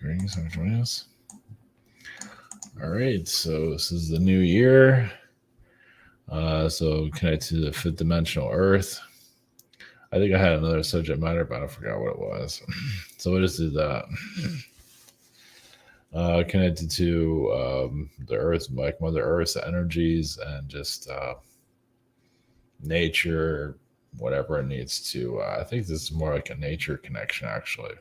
Greetings, thanks for joining us. All right, so this is the new year. So connected to the fifth dimensional Earth. I think I had another subject matter, but I forgot what it was. So we'll just do that. Connected to the Earth, like Mother Earth's energies and just nature, whatever it needs to. I think this is more like a nature connection, actually.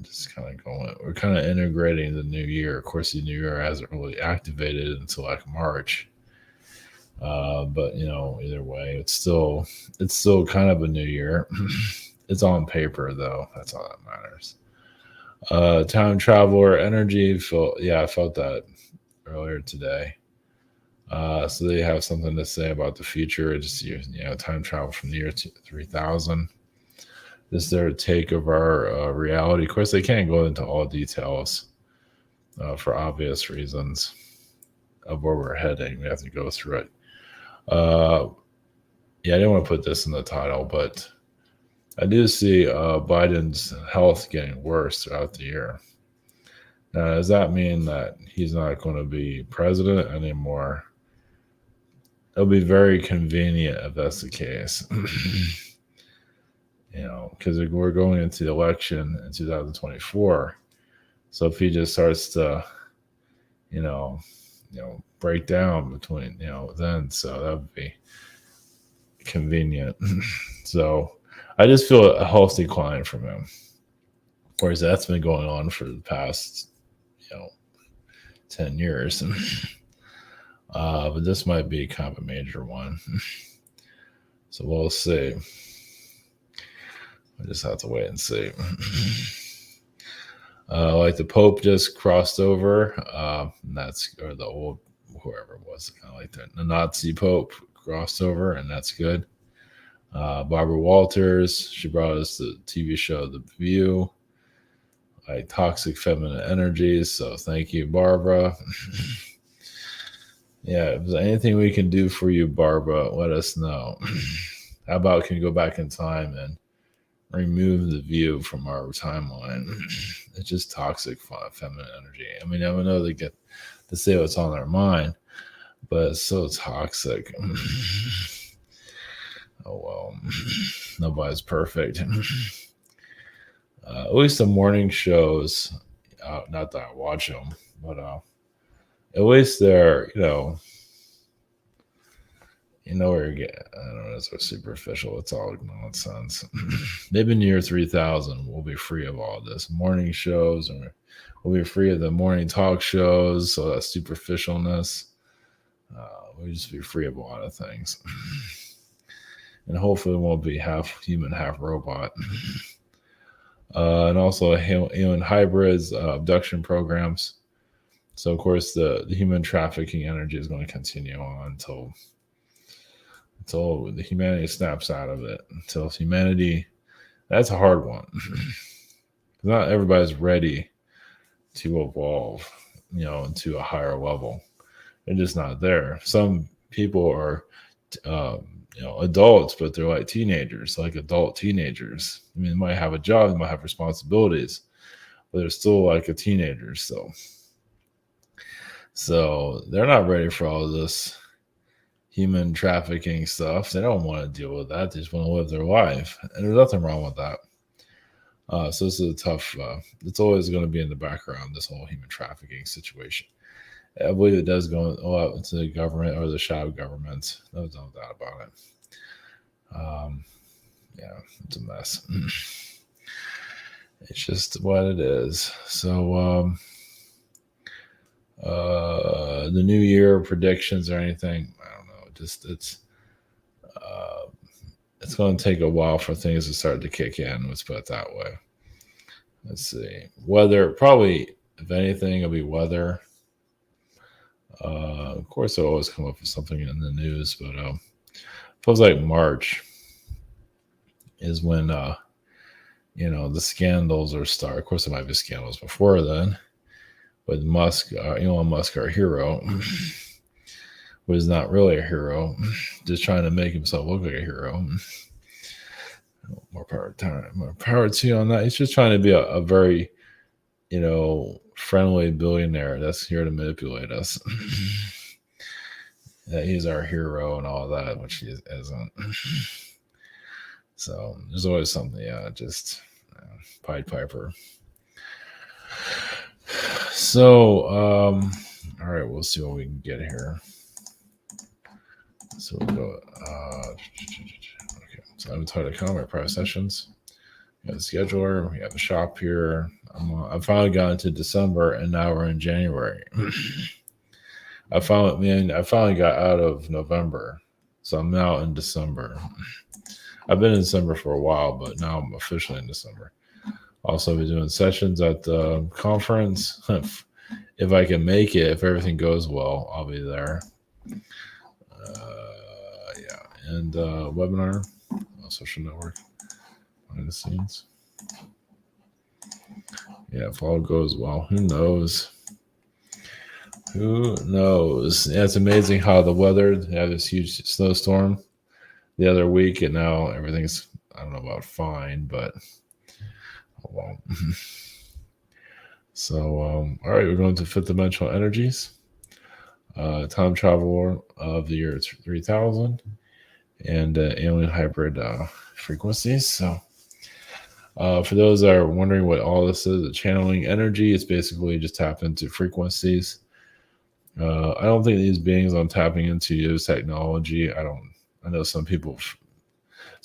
Just kind of going, we're kind of integrating the new year. Of course, the new year hasn't really activated until like March. But either way, it's still kind of a new year. It's on paper though. That's all that matters. Time traveler energy. I felt that earlier today. So they have something to say about the future. Just time travel from the year 3000. This is their take of our reality. Of course, they can't go into all details for obvious reasons of where we're heading. We have to go through it. I didn't want to put this in the title, but I do see Biden's health getting worse throughout the year. Now, does that mean that he's not going to be president anymore? It'll be very convenient if that's the case. Because we're going into the election in 2024. So if he just starts to, break down between, then, so that would be convenient. So I just feel a health decline from him. Whereas that's been going on for the past, 10 years. But this might be kind of a major one. So we'll see. I just have to wait and see. Like the Pope just crossed over. Or the old, whoever it was, kind of like the Nazi Pope crossed over, and that's good. Barbara Walters, she brought us the TV show The View, like toxic feminine energies. So thank you, Barbara. Yeah, if there's anything we can do for you, Barbara, let us know. How about can you go back in time and remove The View from our timeline? It's just toxic feminine energy. I mean, I know they get to say what's on their mind, but it's so toxic. Oh well, nobody's perfect. At least the morning shows, not that I watch them, but at least they're where you're getting. I don't know, it's so superficial. It's all nonsense. Maybe in the year 3000, we'll be free of all this. Morning shows, or we'll be free of the morning talk shows, so that superficialness. We'll just be free of a lot of things. And hopefully it won't be half human, half robot. And also alien hybrids, abduction programs. So, of course, the human trafficking energy is going to continue on until the humanity snaps out of it. Until humanity, that's a hard one. Not everybody's ready to evolve, into a higher level. They're just not there. Some people are, adults, but they're like teenagers, like adult teenagers. I mean, they might have a job, they might have responsibilities, but they're still like a teenager. So they're not ready for all of this human trafficking stuff. They don't want to deal with that. They just want to live their life. And there's nothing wrong with that. So this is a tough, it's always going to be in the background, this whole human trafficking situation. I believe it does go a lot into the government or the shadow government. No doubt about it. It's a mess. It's just what it is. So, the new year predictions or anything, I don't know. It's going to take a while for things to start to kick in. Let's put it that way. Let's see. Weather, probably, if anything, it'll be weather. Of course, I'll always come up with something in the news, but feels like March is when the scandals are start. Of course, there might be scandals before then, but Elon Musk, our hero, was not really a hero, just trying to make himself look like a hero. More power to you on that. He's just trying to be a very friendly billionaire that's here to manipulate us. That he's our hero and all that, which he isn't. So there's always something, just Pied Piper. So, all right, we'll see what we can get here. So we'll go. Okay, so I'm tied to comment private sessions. We have the scheduler. We have the shop here. I finally got into December, and now we're in January. I finally got out of November, so I'm now in December. I've been in December for a while, but now I'm officially in December. Also, I'll be doing sessions at the conference. If I can make it, if everything goes well, I'll be there. And webinar, social network, behind the scenes. Yeah, if all goes well, who knows? Who knows? Yeah, it's amazing how the weather, they had this huge snowstorm the other week, and now everything's, I don't know about fine, but well. So, all right, we're going to fifth dimensional energies. Time traveler of the year 3000 and alien hybrid frequencies. So, for those that are wondering what all this is, the channeling energy is basically just tap into frequencies. I don't think these beings I'm tapping into use technology. I know some people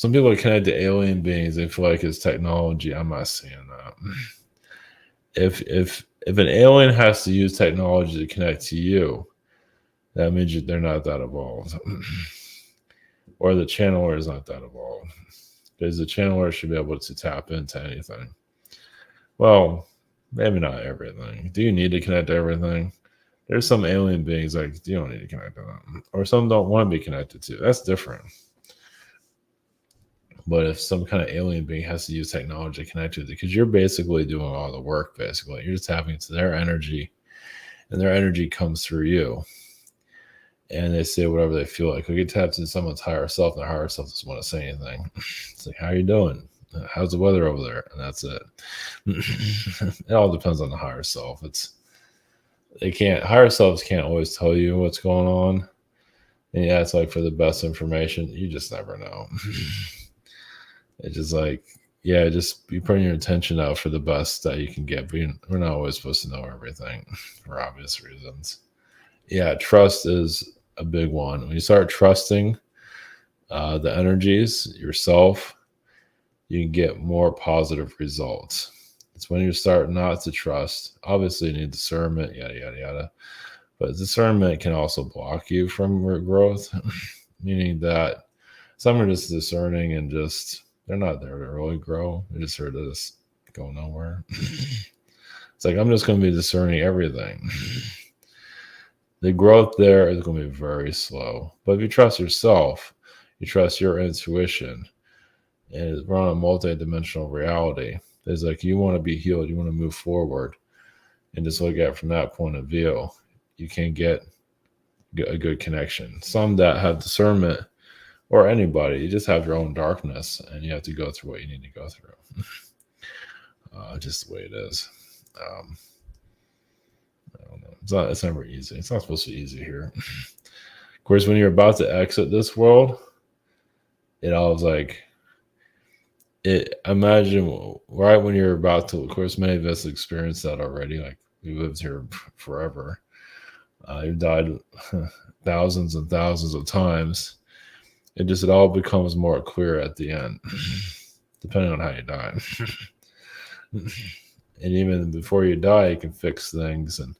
are connected to alien beings. They feel like it's technology. I'm not seeing that. If an alien has to use technology to connect to you, that means they're not that evolved. Or the channeler is not that evolved. Because the channeler should be able to tap into anything. Well, maybe not everything. Do you need to connect to everything? There's some alien beings like you don't need to connect to them. Or some don't want to be connected to. That's different. But if some kind of alien being has to use technology to connect to it, because you're basically doing all the work, basically. You're just tapping into their energy, and their energy comes through you. And they say whatever they feel like. We get tapped into someone's higher self, and their higher self doesn't want to say anything. It's like, how are you doing? How's the weather over there? And that's it. It all depends on the higher self. Higher selves can't always tell you what's going on. And yeah, it's like for the best information, you just never know. It's just like, yeah, just be putting your attention out for the best that you can get. We're not always supposed to know everything for obvious reasons. Yeah, trust is a big one. When you start trusting the energies, yourself, you can get more positive results. It's when you start not to trust. Obviously, you need discernment, yada, yada, yada. But discernment can also block you from growth, meaning that some are just discerning and they're not there to really grow. They're just here to just go nowhere. It's like, I'm just going to be discerning everything. The growth there is going to be very slow. But if you trust yourself, you trust your intuition, and we're on a multi-dimensional reality. It's like you want to be healed, you want to move forward, and just look at it from that point of view. You can get a good connection. Some that have discernment, or anybody, you just have your own darkness, and you have to go through what you need to go through. Just the way it is. I don't know. It's never easy. It's not supposed to be easy here. Of course, when you're about to exit this world, it always like imagine right when you're about to. Of course, many of us experience that already. Like we lived here forever. You've died thousands and thousands of times. It all becomes more clear at the end, depending on how you die. And even before you die, you can fix things and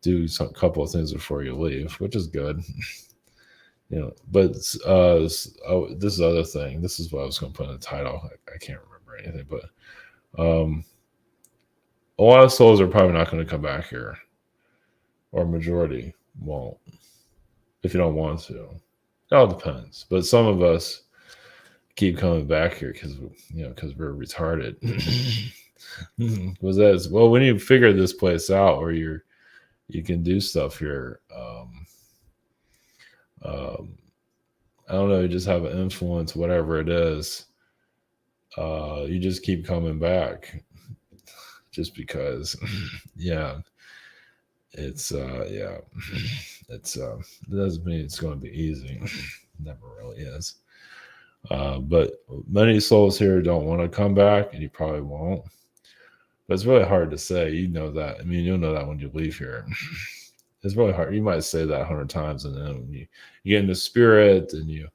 do a couple of things before you leave, which is good. But this other thing. This is what I was going to put in the title. I can't remember anything, but a lot of souls are probably not going to come back here, or majority won't, if you don't want to. It all depends. But some of us keep coming back here because we're retarded. When you figure this place out, where you can do stuff here. I don't know. You just have an influence, whatever it is. You just keep coming back. just because, yeah, yeah, it doesn't mean it's going to be easy. Never really is. But many souls here don't want to come back, and you probably won't. But it's really hard to say. You know that. I mean, you'll know that when you leave here. It's really hard. You might say that 100 times, and then when you get into spirit and you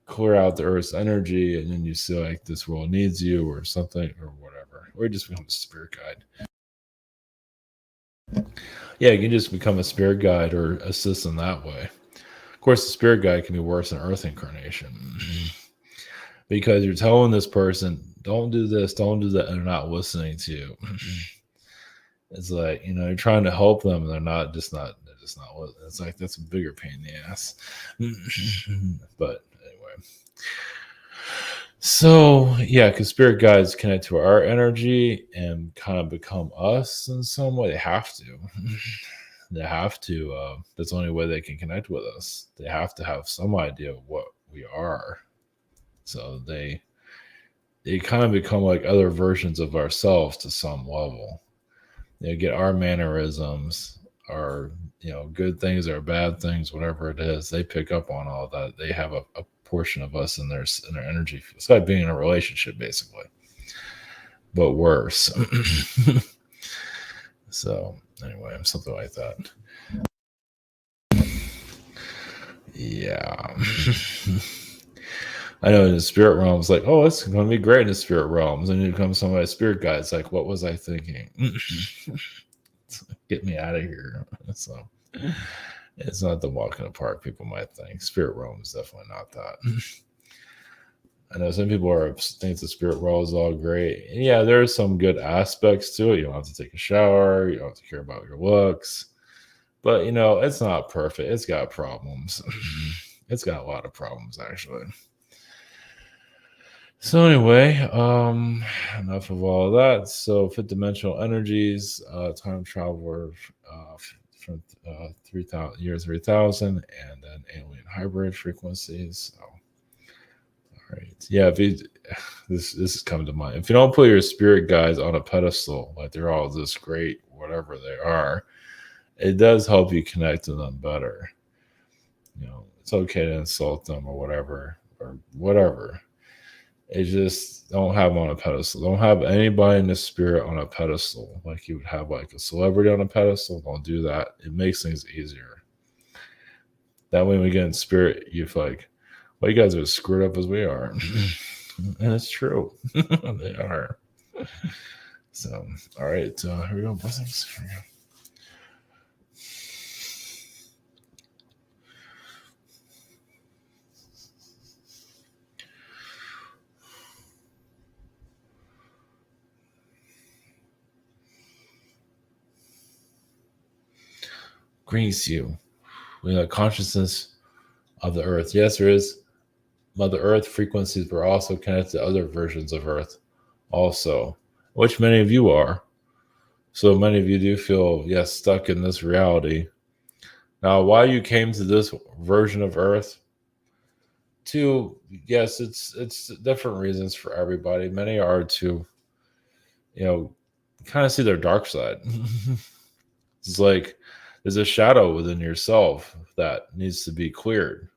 clear out the earth's energy, and then you see like this world needs you or something or whatever, or you just become a spirit guide. Yeah, you can just become a spirit guide or assist in that way. Of course, the spirit guide can be worse than earth incarnation because you're telling this person, don't do this, don't do that, and they're not listening to you. It's like, you're trying to help them and they're just not listening. It's like, that's a bigger pain in the ass. But anyway. So yeah, because spirit guides connect to our energy and kind of become us in some way. They have to. They have to. That's the only way they can connect with us. They have to have some idea of what we are. So they kind of become like other versions of ourselves to some level. They get our mannerisms, our good things or bad things, whatever it is. They pick up on all that. They have a portion of us in their energy. It's like being in a relationship, basically, but worse. So anyway, something like that. Yeah. I know in the spirit realms, like, oh, it's going to be great in the spirit realms. And then comes some of my spirit guides, like, what was I thinking? Get me out of here. So it's not the walk in the park people might think. Spirit realm is definitely not that. I know some people think the spirit world is all great. And yeah, there's some good aspects to it. You don't have to take a shower. You don't have to care about your looks. But, it's not perfect. It's got problems. It's got a lot of problems, actually. So anyway, enough of all of that. So fifth dimensional energies, time traveler from 3,000 year 3,000, and then alien hybrid frequencies. So, all right, yeah. This is coming to mind. If you don't put your spirit guides on a pedestal, like they're all this great, whatever they are, it does help you connect to them better. It's okay to insult them or whatever. It just don't have them on a pedestal. Don't have anybody in the spirit on a pedestal like you would have like a celebrity on a pedestal. Don't do that. It makes things easier. That way, when we get in spirit, you feel like, well, you guys are as screwed up as we are. And it's true. They are. So, all right. Here we go. Blessings. Here we go. Greens you. We have consciousness of the earth. Yes, there is Mother Earth frequencies, but also connected to other versions of Earth also, which many of you are. So many of you do feel, yes, stuck in this reality. Now, why you came to this version of Earth? Yes, it's different reasons for everybody. Many are to, kind of see their dark side. It's like there's a shadow within yourself that needs to be cleared.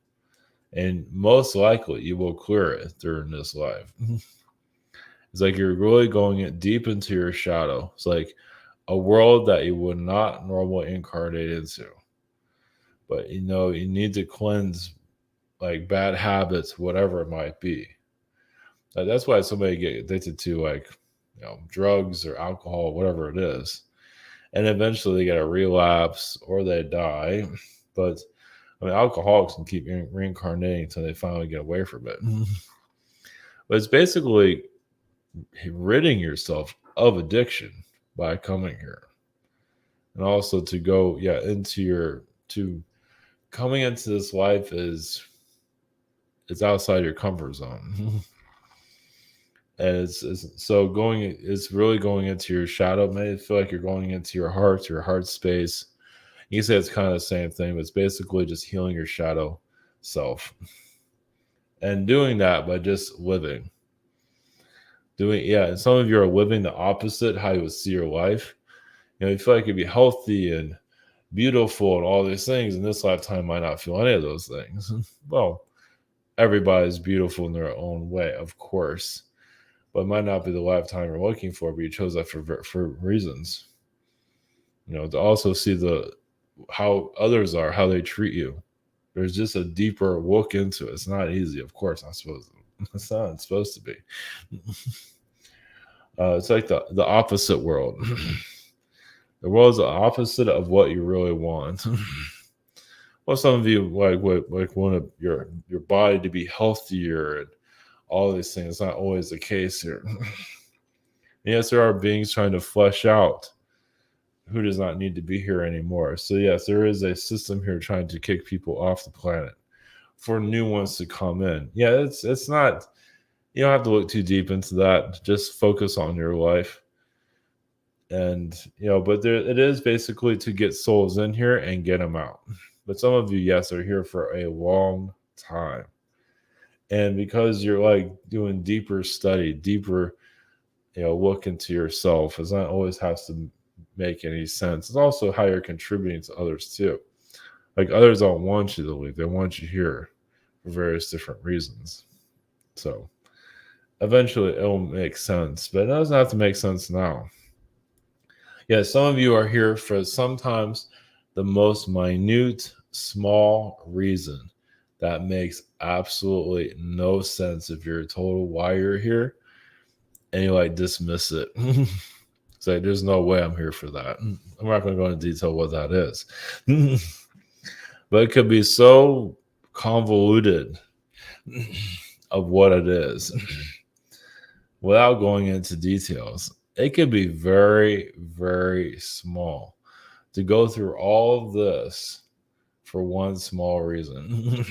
And most likely you will clear it during this life. It's like you're really going deep into your shadow. It's like a world that you would not normally incarnate into. But you need to cleanse like bad habits, whatever it might be. That's why somebody get addicted to like drugs or alcohol, whatever it is. And eventually they get a relapse or they die. But alcoholics can keep reincarnating until they finally get away from it. But it's basically ridding yourself of addiction by coming here. And also to go, coming into this life is outside your comfort zone. And it's really going into your shadow. It may feel like you're going into your heart space. You can say it's kind of the same thing, but it's basically just healing your shadow self. And doing that by just living. doing, yeah, and some of you are living the opposite how you would see your life. You feel like you'd be healthy and beautiful and all these things, and this lifetime might not feel any of those things. Well, everybody's beautiful in their own way, of course, but it might not be the lifetime you're looking for, but you chose that for reasons. To also see how others are, how they treat you. There's just a deeper look into it. It's not easy, of course. Not supposed to. It's not supposed to be. It's like the opposite world. The world is the opposite of what you really want. Well, some of you like want your body to be healthier and all these things. It's not always the case here. Yes, there are beings trying to flesh out who does not need to be here anymore. So yes, there is a system here trying to kick people off the planet for new ones to come in. Yeah, it's not. You don't have to look too deep into that. Just focus on your life. And but it is basically to get souls in here and get them out. But some of you, yes, are here for a long time. And because you're like doing deeper study, deeper, look into yourself, it's not always has to make any sense. It's also how you're contributing to others too. Like others don't want you to leave. They want you here for various different reasons. So eventually it'll make sense, but it doesn't have to make sense now. Yeah, some of you are here for sometimes the most minute, small reason that makes absolutely no sense if you're told why you're here and you like dismiss it. It's like, there's no way I'm here for that. I'm not going to go into detail what that is. But it could be so convoluted of what it is without going into details. It could be very, very small to go through all of this for one small reason.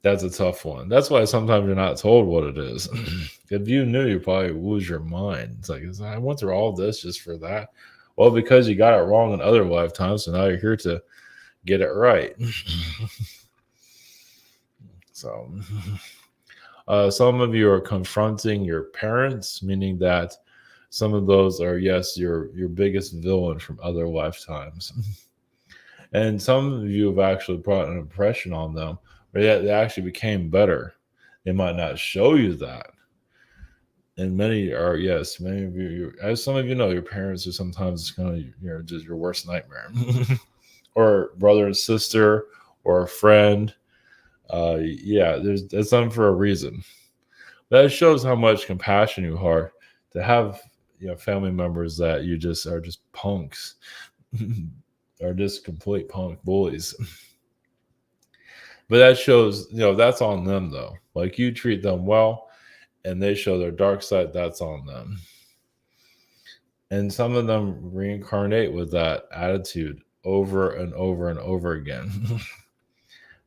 That's a tough one. That's why sometimes you're not told what it is. If you knew, you'd probably lose your mind. It's like, I went through all this just for that. Well, because you got it wrong in other lifetimes, so now you're here to get it right. So, some of you are confronting your parents, meaning that some of those are, yes, your biggest villain from other lifetimes. And some of you have actually brought an impression on them, or yet they actually became better. They might not show you that. And many are, yes, many of you, as some of you know, your parents are sometimes kind of, just your worst nightmare. Or brother and sister, or a friend. Yeah, it's done for a reason. That shows how much compassion you are to have, family members that you just are just punks, or just complete punk bullies. But that shows, that's on them though. Like you treat them well, and they show their dark side. That's on them. And some of them reincarnate with that attitude over and over and over again.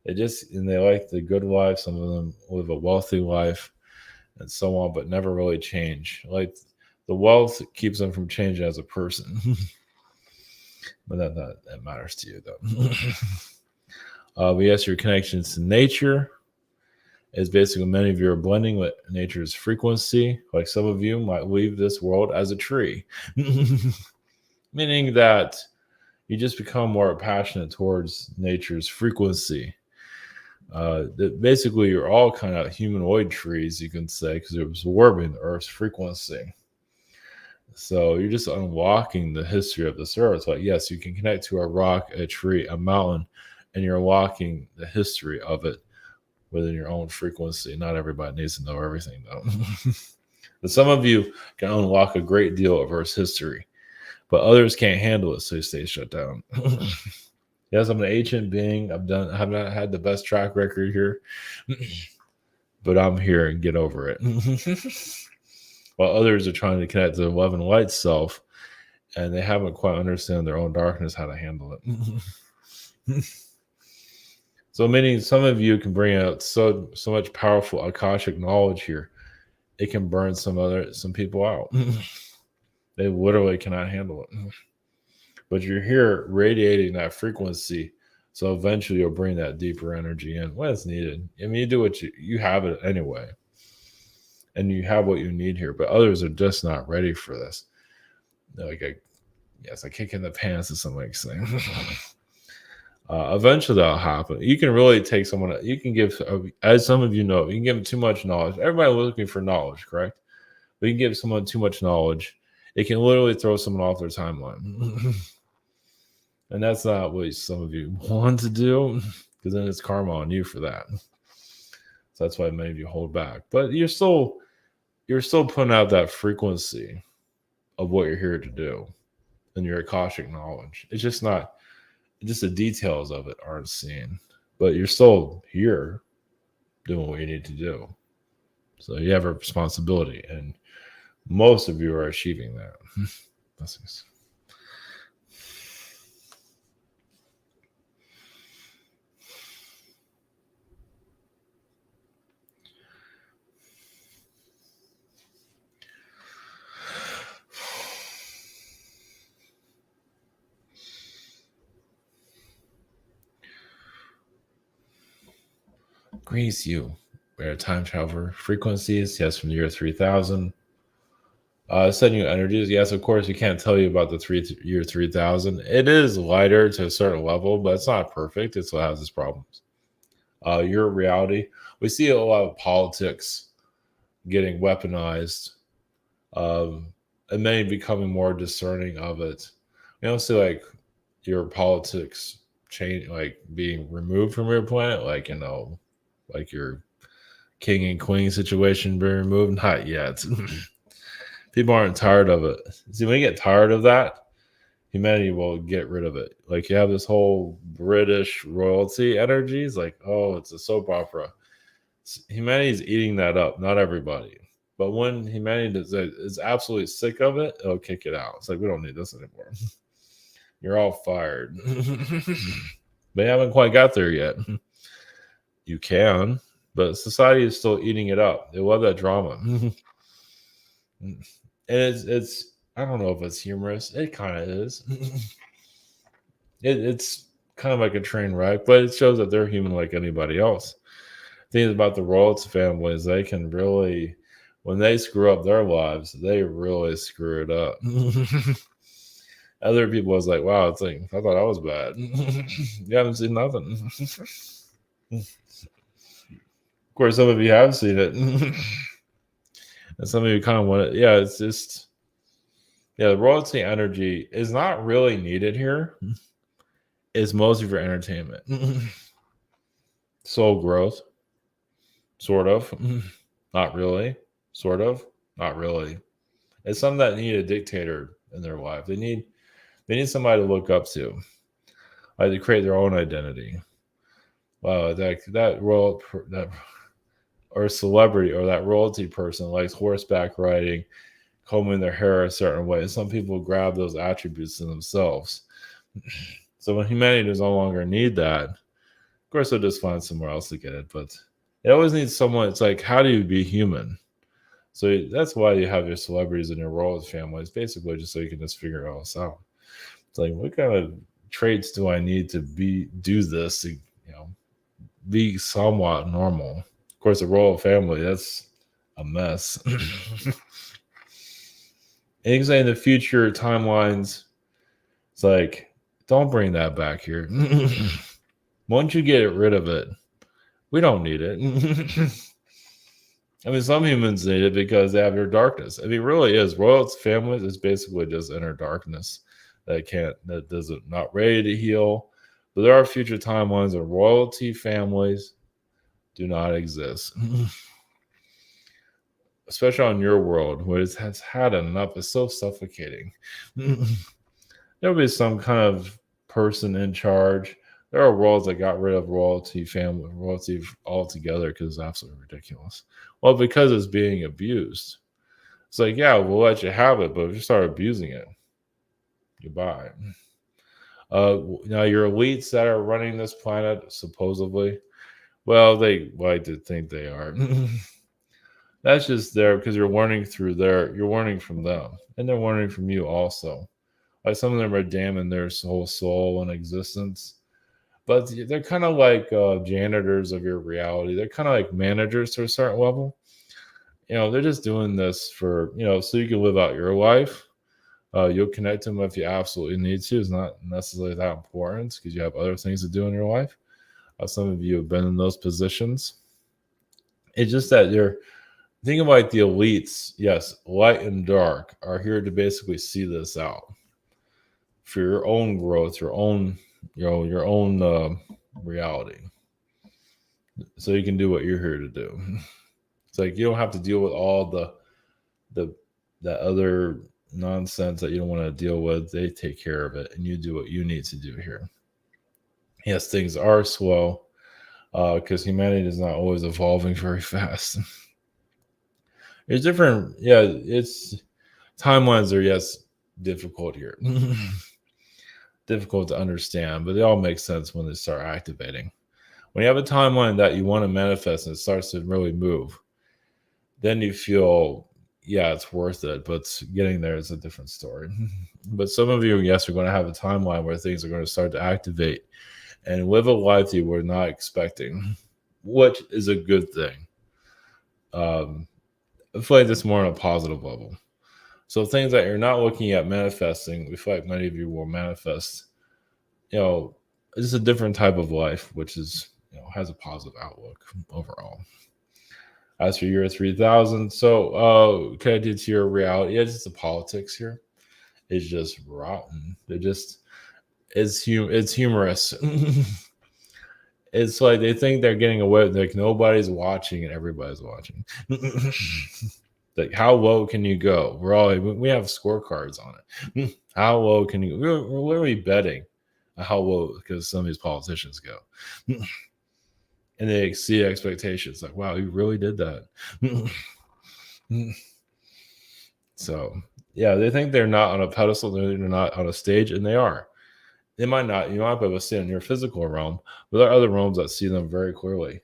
They like the good life. Some of them live a wealthy life and so on, but never really change. Like the wealth keeps them from changing as a person. But that matters to you though. But yes, your connections to nature is basically many of you are blending with nature's frequency. Like some of you might leave this world as a tree, meaning that you just become more passionate towards nature's frequency. That basically you're all kind of humanoid trees, you can say, because you're absorbing the Earth's frequency. So you're just unlocking the history of this Earth. Like, yes, you can connect to a rock, a tree, a mountain, and you're unlocking the history of it within your own frequency. Not everybody needs to know everything, though. But some of you can unlock a great deal of Earth's history, but others can't handle it, so you stay shut down. Yes, I'm an ancient being. I have not had the best track record here, but I'm here and get over it. While others are trying to connect to the love and light self, and they haven't quite understand their own darkness, how to handle it. So some of you can bring out so much powerful Akashic knowledge here. It can burn some people out. They literally cannot handle it. But you're here radiating that frequency So eventually you'll bring that deeper energy in when it's needed. I mean, you do what you have it anyway, and you have what you need here. But others are just not ready for this. They're like it's a kick in the pants, as somebody saying. Eventually that'll happen. You can really take someone. You can give, as some of you know, you can give them too much knowledge. Everybody looking for knowledge, correct? But you can give someone too much knowledge, it can literally throw someone off their timeline. And that's not what some of you want to do, because then it's karma on you for that. So that's why many of you hold back. But you're still putting out that frequency of what you're here to do, and your Akashic knowledge. It's just not, just the details of it aren't seen, but you're still here doing what you need to do. So you have a responsibility, and most of you are achieving that. Blessings. Grease you. We're a time traveler. Frequencies, yes, from the year 3000. Setting your energies, yes, of course, we can't tell you about the year 3000. It is lighter to a certain level, but it's not perfect. It still has its problems. Your reality, we see a lot of politics getting weaponized, and many becoming more discerning of it. We don't see like your politics change, like being removed from your planet, like like your king and queen situation being removed. Not yet. People aren't tired of it. See, when you get tired of that, humanity will get rid of it. Like you have this whole British royalty energy. It's like, oh, it's a soap opera. Humanity is eating that up. Not everybody. But when humanity is absolutely sick of it, it'll kick it out. It's like, we don't need this anymore. You're all fired. They haven't quite got there yet. You can, but society is still eating it up. They love that drama. And it's I don't know if it's humorous. It kind of is. It's kind of like a train wreck, but it shows that they're human like anybody else. The thing about the royalty families, they can really, when they screw up their lives, they really screw it up. Other people was like, wow, it's like, I thought I was bad. You haven't seen nothing. Of course, some of you have seen it. And some of you kind of want it. Yeah, it's just, the royalty energy is not really needed here. It's most of your entertainment. Soul growth, sort of. Not really. Sort of. Not really. It's some that need a dictator in their life. They need somebody to look up to, like to create their own identity. Wow, that or celebrity or that royalty person likes horseback riding, combing their hair a certain way. Some people grab those attributes in themselves. So when humanity does no longer need that, of course they'll just find somewhere else to get it. But it always needs someone. It's like, how do you be human? So that's why you have your celebrities in your royalty families, basically just so you can just figure all this out. It's like, what kind of traits do I need to do this to, be somewhat normal? Of course, the royal family, that's a mess. Anything in the future timelines, it's like, don't bring that back here. Once you get rid of it, we don't need it. I mean, some humans need it because they have their darkness. I mean, it really is. Royalty families is basically just inner darkness that doesn't not ready to heal. But there are future timelines where royalty families do not exist. Especially on your world, where it has had enough. It's so suffocating. There'll be some kind of person in charge. There are worlds that got rid of royalty altogether because it's absolutely ridiculous. Well, because it's being abused. It's like, yeah, we'll let you have it, but if you start abusing it, goodbye. Now your elites that are running this planet, supposedly, well, they like to think they are. That's just there because you're learning you're learning from them, and they're learning from you also. Like some of them are damning their whole soul and existence. but they're kind of like janitors of your reality. They're kind of like managers to a certain level. They're just doing this for so you can live out your life. You'll connect them if you absolutely need to. It's not necessarily that important because you have other things to do in your life. Some of you have been in those positions. It's just that you're thinking like the elites, yes, light and dark, are here to basically see this out for your own growth, your own reality, so you can do what you're here to do. It's like you don't have to deal with all the that other nonsense that you don't want to deal with. They take care of it, and you do what you need to do here. Yes, things are slow because humanity is not always evolving very fast. It's different. Yeah, it's timelines are yes difficult here, difficult to understand, but they all make sense when they start activating. When you have a timeline that you want to manifest and it starts to really move, then you feel, yeah, it's worth it. But getting there is a different story. But some of you, yes, are going to have a timeline where things are going to start to activate and live a life you were not expecting, which is a good thing. I feel like this more on a positive level. So things that you're not looking at manifesting, we feel like many of you will manifest. It's a different type of life, which is has a positive outlook overall. As for year 3000, so connected to your reality, yeah, just the politics here is just rotten. It's humorous. It's like they think they're getting away with like nobody's watching and everybody's watching. Like how low can you go? We have scorecards on it. How low can you? We're literally betting how low because some of these politicians go, and they exceed expectations. Like wow, you really did that. So yeah, they think they're not on a pedestal. They're not on a stage, and they are. They might not. You might be able to see it in your physical realm, but there are other realms that see them very clearly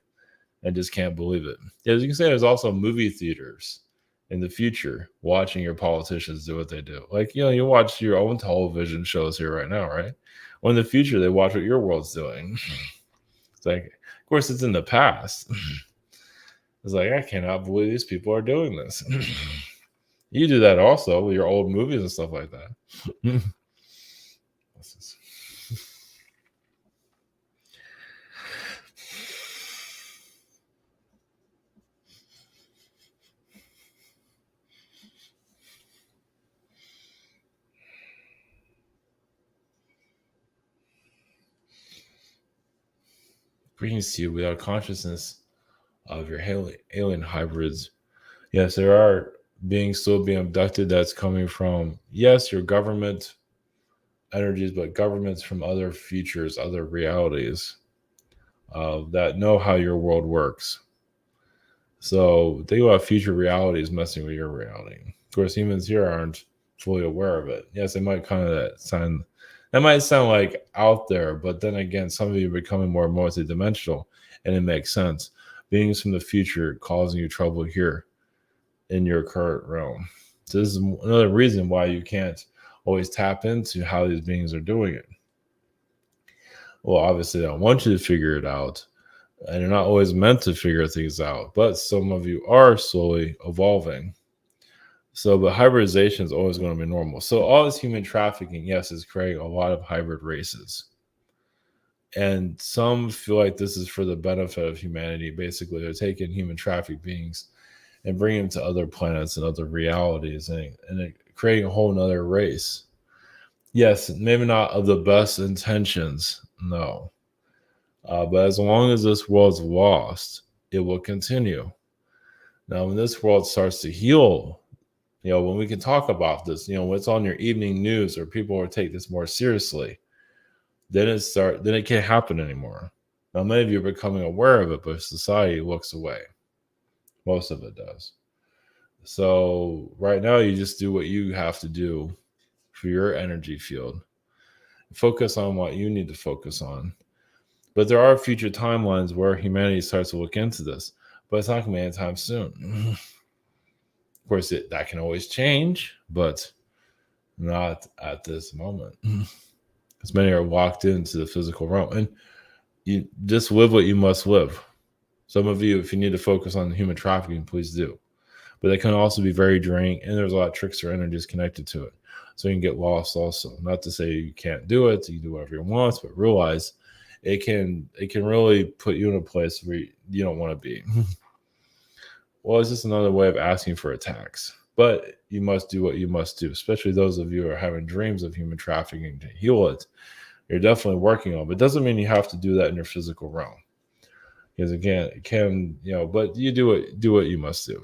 and just can't believe it. Yeah, as you can say, there's also movie theaters in the future watching your politicians do what they do. Like, you watch your own television shows here right now, right? Well, in the future, they watch what your world's doing. It's like, of course, it's in the past. It's like, I cannot believe these people are doing this. You do that also with your old movies and stuff like that. Brings to you without consciousness of your alien hybrids. Yes, there are beings still being abducted that's coming from, yes, your government energies, but governments from other futures, other realities that know how your world works. So think about future realities messing with your reality. Of course, humans here aren't fully aware of it. Yes, they might kind of sound that might sound like out there, but then again, some of you are becoming more multidimensional, and it makes sense. Beings from the future causing you trouble here in your current realm. So this is another reason why you can't always tap into how these beings are doing it. Well, obviously, they don't want you to figure it out, and you're not always meant to figure things out, but some of you are slowly evolving. So, but hybridization is always going to be normal. So, all this human trafficking, yes, is creating a lot of hybrid races. And some feel like this is for the benefit of humanity. Basically, they're taking human traffic beings and bringing them to other planets and other realities and creating a whole nother race. Yes, maybe not of the best intentions, no. But as long as this world's lost, it will continue. Now, when this world starts to heal, when we can talk about this, when it's on your evening news or people will take this more seriously, then it can't happen anymore. Now, many of you are becoming aware of it, but society looks away. Most of it does. So right now, you just do what you have to do for your energy field. Focus on what you need to focus on. But there are future timelines where humanity starts to look into this, but it's not going to be anytime soon. Of course, that can always change, but not at this moment. Because many are locked into the physical realm. And You just live what you must live. Some of you, if you need to focus on human trafficking, please do. But that can also be very draining, and there's a lot of tricks or energies connected to it. So you can get lost also. Not to say you can't do it, you can do whatever you want, but realize it can really put you in a place where you don't want to be. Well, it's just another way of asking for a tax. But you must do what you must do, especially those of you who are having dreams of human trafficking to heal it. You're definitely working on it. But it doesn't mean you have to do that in your physical realm. Because again, it can, but you do what you must do.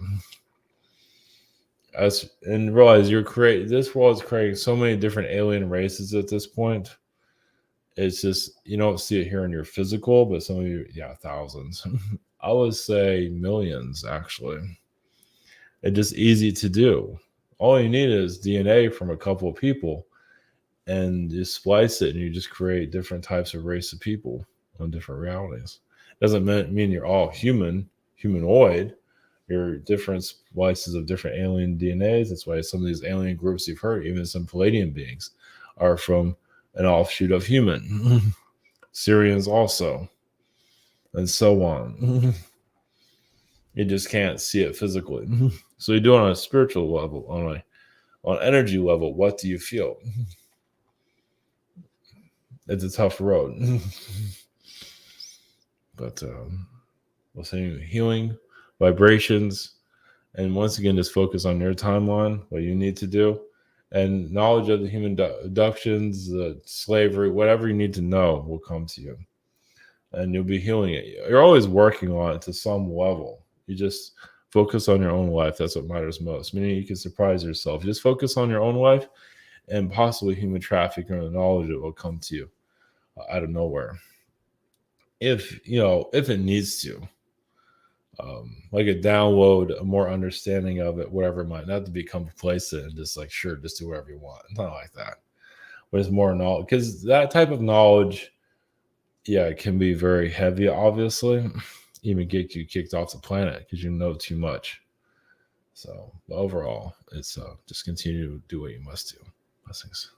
And realize this world is creating so many different alien races at this point. It's just you don't see it here in your physical, but some of you, thousands. I would say millions actually. It's just easy to do. All you need is DNA from a couple of people, and you splice it, and you just create different types of race of people on different realities. Doesn't mean you're all humanoid. You're different splices of different alien DNAs. That's why some of these alien groups you've heard, even some Palladian beings, are from an offshoot of human. Syrians also, and so on. You just can't see it physically. So you do it on a spiritual level, on energy level. What do you feel? It's a tough road. But we'll say healing, vibrations, and once again, just focus on your timeline, what you need to do, and knowledge of the human abductions, the slavery, whatever you need to know will come to you, and you'll be healing it. You're always working on it to some level. You just focus on your own life. That's what matters most. Meaning you can surprise yourself. Just focus on your own life, and possibly human trafficking or the knowledge that will come to you out of nowhere. If it needs to. Like a download, a more understanding of it, whatever it might, not to become complacent and just like, sure, just do whatever you want. Not like that. But it's more knowledge, because that type of knowledge, it can be very heavy, obviously, even get you kicked off the planet because you know too much. So overall, it's just continue to do what you must do. Blessings.